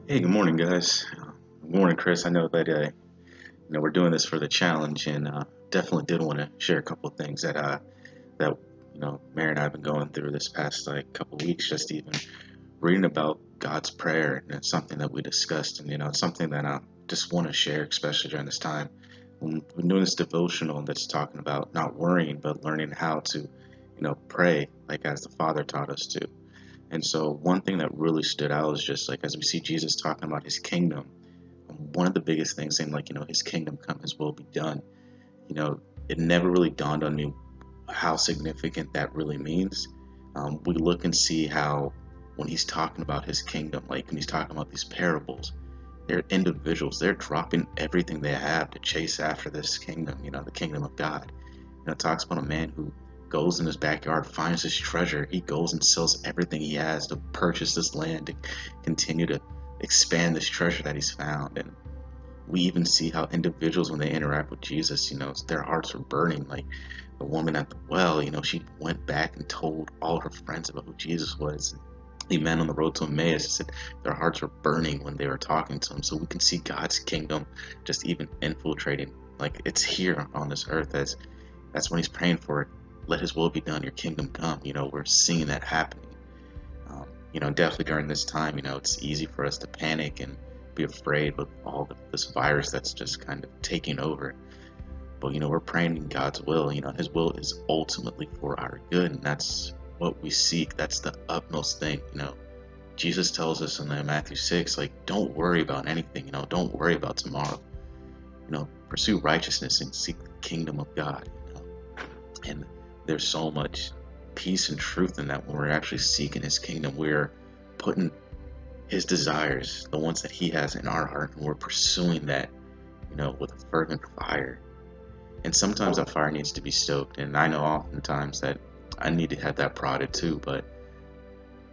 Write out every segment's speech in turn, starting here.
Hey, good morning, guys. Good morning, Chris. I know that we're doing this for the challenge, and definitely did want to share a couple of things that Mary and I have been going through this past couple of weeks. Just even reading about God's prayer, and it's something that we discussed, and it's something that I just want to share, especially during this time. We've been doing this devotional that's talking about not worrying, but learning how to, pray like as the Father taught us to. And so one thing that really stood out is just like as we see Jesus talking about his kingdom, one of the biggest things saying his kingdom come, his will be done. It never really dawned on me how significant that really means. We look and see how when he's talking about his kingdom, like when he's talking about these parables, they're individuals. They're dropping everything they have to chase after this kingdom, the kingdom of God. It talks about a man who goes in his backyard, finds his treasure. He goes and sells everything he has to purchase this land to continue to expand this treasure that he's found. And we even see how individuals, when they interact with Jesus, their hearts are burning. Like the woman at the well, she went back and told all her friends about who Jesus was. The man on the road to Emmaus said their hearts were burning when they were talking to him. So we can see God's kingdom just even infiltrating, like it's here on this earth. As that's when he's praying for it. Let his will be done, your kingdom come. We're seeing that happening. Definitely during this time, it's easy for us to panic and be afraid with this virus that's just kind of taking over. But, we're praying in God's will. His will is ultimately for our good, and that's what we seek. That's the utmost thing. Jesus tells us in Matthew 6, like, don't worry about anything. Don't worry about tomorrow. Pursue righteousness and seek the kingdom of God. And there's so much peace and truth in that when we're actually seeking his kingdom. We're putting his desires, the ones that he has in our heart, and we're pursuing that, with a fervent fire. And sometimes that fire needs to be stoked. And I know oftentimes that I need to have that prodded too. But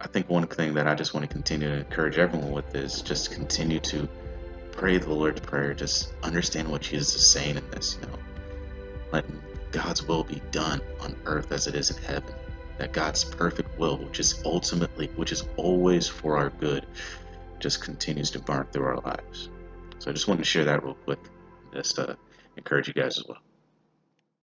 I think one thing that I just want to continue to encourage everyone with is just continue to pray the Lord's Prayer. Just understand what Jesus is saying in this, letting God's will be done on earth as it is in heaven. That God's perfect will, which is always for our good, just continues to burn through our lives. So I just wanted to share that real quick, just to encourage you guys as well.